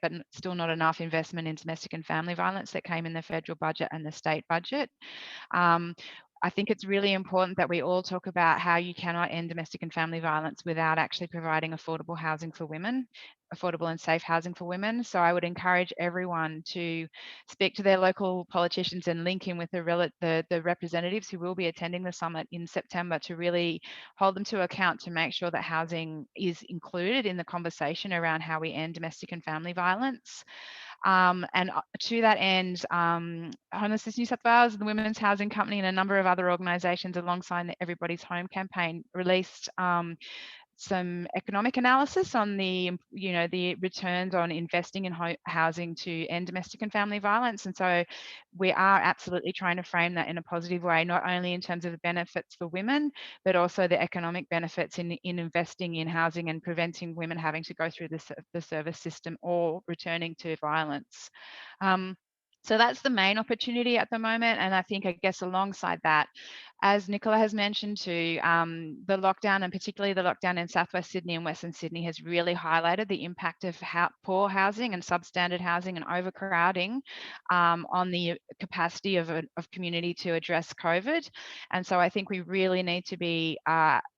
but still not enough investment in domestic and family violence that came in the federal budget and the state budget. I think it's really important that we all talk about how you cannot end domestic and family violence without actually providing affordable housing for women, affordable and safe housing for women. So I would encourage everyone to speak to their local politicians and link in with the representatives who will be attending the summit in September to really hold them to account to make sure that housing is included in the conversation around how we end domestic and family violence. And to that end, Homelessness New South Wales, the Women's Housing Company, and a number of other organisations alongside the Everybody's Home campaign released some economic analysis on the returns on investing in housing to end domestic and family violence. And so we are absolutely trying to frame that in a positive way, not only in terms of the benefits for women, but also the economic benefits in investing in housing and preventing women having to go through the service system or returning to violence. So that's the main opportunity at the moment. And I think, I guess, alongside that, as Nicola has mentioned too, the lockdown, and particularly the lockdown in Southwest Sydney and Western Sydney, has really highlighted the impact of poor housing and substandard housing and overcrowding on the capacity of community to address COVID. And so I think we really need to be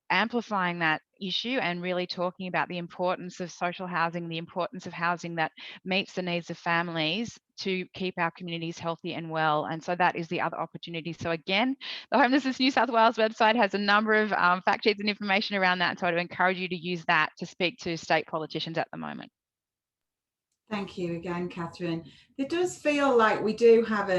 amplifying that issue and really talking about the importance of social housing, the importance of housing that meets the needs of families to keep our communities healthy and well. And so that is the other opportunity. So again, the Homelessness New South Wales website has a number of fact sheets and information around that. So I'd encourage you to use that to speak to state politicians at the moment. Thank you again, Catherine. It does feel like we do have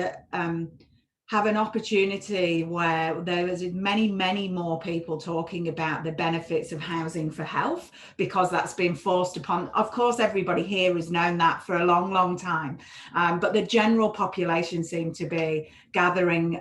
an opportunity where there is many more people talking about the benefits of housing for health, because that's been forced upon. Of course, everybody here has known that for a long time, but the general population seem to be gathering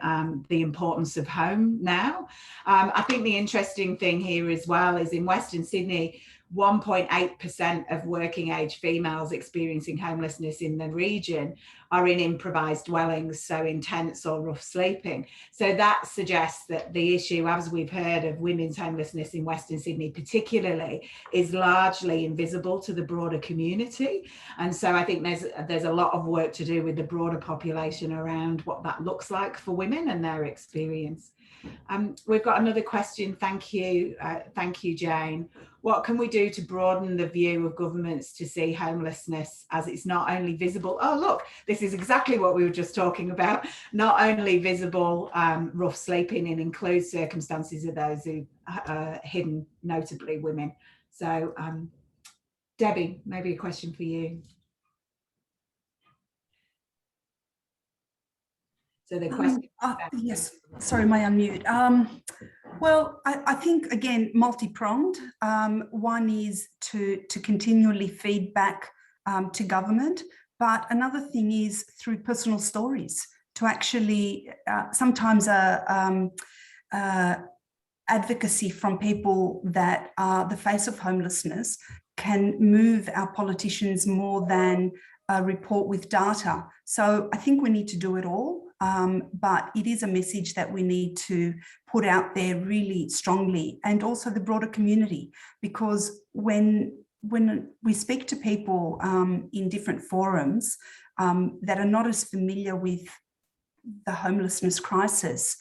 the importance of home now. I think the interesting thing here as well is in Western Sydney, 1.8% of working age females experiencing homelessness in the region are in improvised dwellings, so in tents or rough sleeping. So that suggests that the issue, as we've heard, of women's homelessness in Western Sydney particularly, is largely invisible to the broader community. And so I think there's a lot of work to do with the broader population around what that looks like for women and their experience. We've got another question. Thank you, Jane. What can we do to broaden the view of governments to see homelessness as it's not only visible? Oh, look, this is exactly what we were just talking about. Not only visible rough sleeping, and includes circumstances of those who are hidden, notably women. So, Debbie, maybe a question for you. So the question. Yes, sorry, my unmute. Well, I think, again, multi-pronged. One is to continually feed back to government, but another thing is through personal stories, to actually sometimes advocacy from people that are the face of homelessness can move our politicians more than a report with data. So I think we need to do it all, but it is a message that we need to put out there really strongly, and also the broader community, because when we speak to people in different forums that are not as familiar with the homelessness crisis,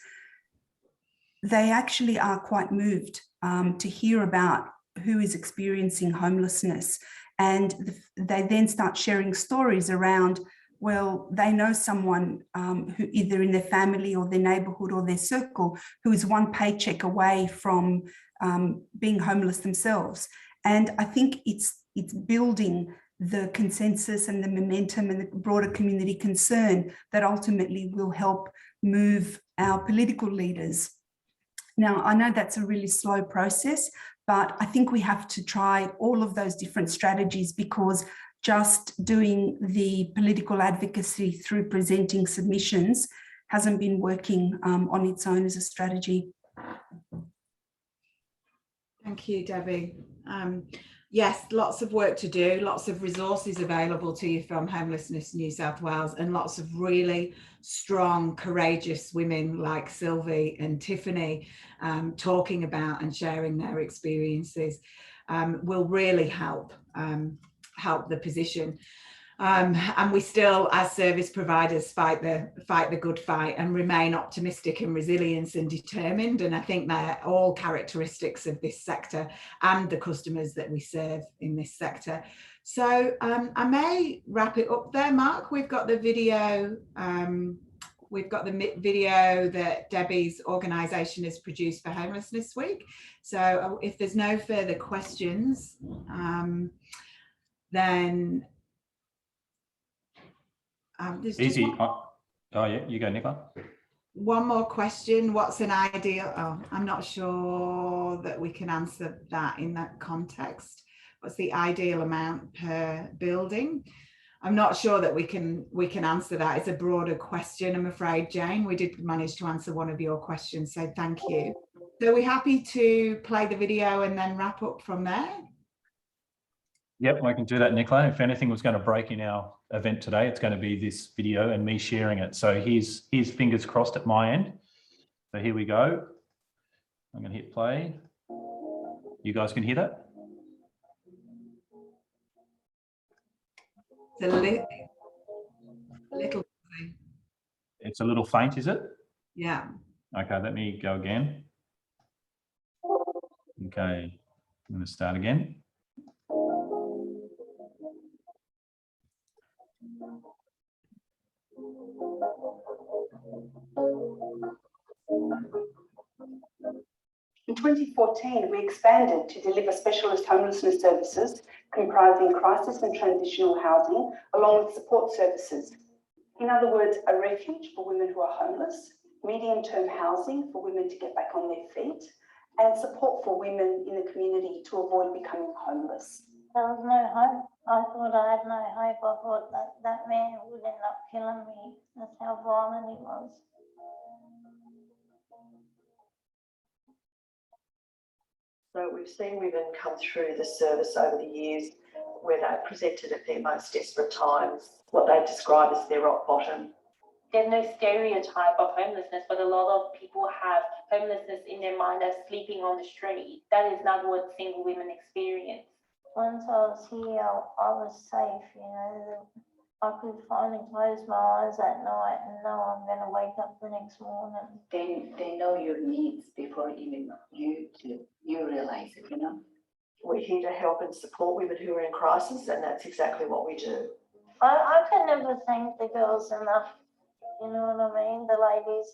they actually are quite moved to hear about who is experiencing homelessness. And they then start sharing stories around, well, they know someone who either in their family or their neighborhood or their circle who is one paycheck away from being homeless themselves. And I think it's building the consensus and the momentum and the broader community concern that ultimately will help move our political leaders. Now, I know that's a really slow process, but I think we have to try all of those different strategies, because just doing the political advocacy through presenting submissions hasn't been working on its own as a strategy. Thank you, Debbie. Yes, lots of work to do, lots of resources available to you from Homelessness New South Wales, and lots of really strong, courageous women like Sylvie and Tiffany talking about and sharing their experiences will really help the position. And we still, as service providers, fight the good fight and remain optimistic and resilient and determined. And I think they're all characteristics of this sector and the customers that we serve in this sector. So I may wrap it up there, Mark. We've got the video. We've got the video that Debbie's organisation has produced for Homelessness Week. So if there's no further questions, then easy. Oh yeah, you go, Nicola. One more question. What's an ideal? Oh, I'm not sure that we can answer that in that context. What's the ideal amount per building? I'm not sure that we can answer that. It's a broader question, I'm afraid, Jane. We did manage to answer one of your questions, so thank you. So we're happy to play the video and then wrap up from there. Yep, I can do that, Nicola. If anything was going to break in our event today, it's going to be this video and me sharing it. So here's fingers crossed at my end. So here we go. I'm going to hit play. You guys can hear that? It's a little. It's a little faint, is it? Yeah. Okay, let me go again. Okay, I'm going to start again. In 2014, we expanded to deliver specialist homelessness services comprising crisis and transitional housing, along with support services. In other words, a refuge for women who are homeless, medium-term housing for women to get back on their feet, and support for women in the community to avoid becoming homeless. There was no hope. I thought I had no hope. I thought that man would end up killing me. That's how violent he was. So we've seen women come through the service over the years where they've presented at their most desperate times, what they describe as their rock bottom. There's no stereotype of homelessness, but a lot of people have homelessness in their mind as sleeping on the street. That is not what single women experience. Once I was here, I was safe, you know. I could finally close my eyes at night and know I'm going to wake up the next morning. They know your needs before even you realize it, you know. we're here to help and support women who are in crisis, and that's exactly what we do. I can never thank the girls enough, you know what I mean? The ladies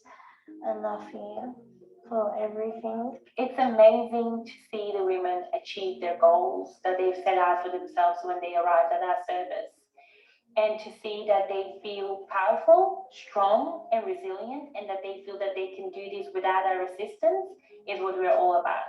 enough here for everything. It's amazing to see the women achieve their goals that they've set out for themselves when they arrived at our service. And to see that they feel powerful, strong and resilient, and that they feel that they can do this without our assistance is what we're all about.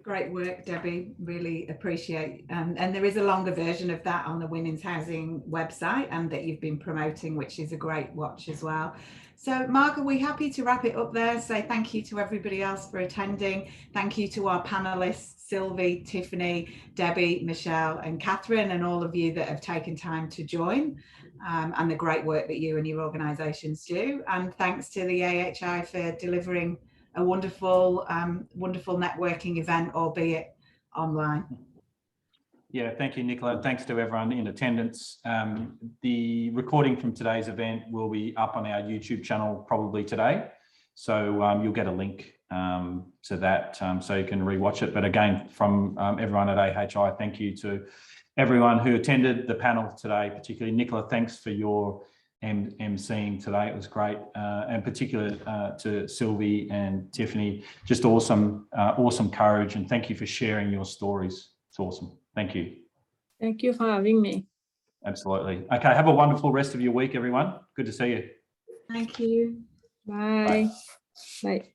Great work, Debbie. Really appreciate. And there is a longer version of that on the Women's Housing website and that you've been promoting, which is a great watch as well. So, Mark, are we happy to wrap it up there? Say thank you to everybody else for attending. Thank you to our panelists, Sylvie, Tiffany, Debbie, Michelle and Catherine, and all of you that have taken time to join, and the great work that you and your organisations do. And thanks to the AHI for delivering a wonderful, wonderful networking event, albeit online. Yeah, thank you, Nicola. Thanks to everyone in attendance. The recording from today's event will be up on our YouTube channel probably today. So you'll get a link to that so you can rewatch it. But again, from everyone at AHI, thank you to everyone who attended the panel today, particularly Nicola, thanks for your emceeing today. It was great, and particularly to Sylvie and Tiffany, just awesome, awesome courage, and thank you for sharing your stories. It's awesome. Thank you. Thank you for having me. Absolutely. Okay, have a wonderful rest of your week, everyone. Good to see you. Thank you. Bye. Bye.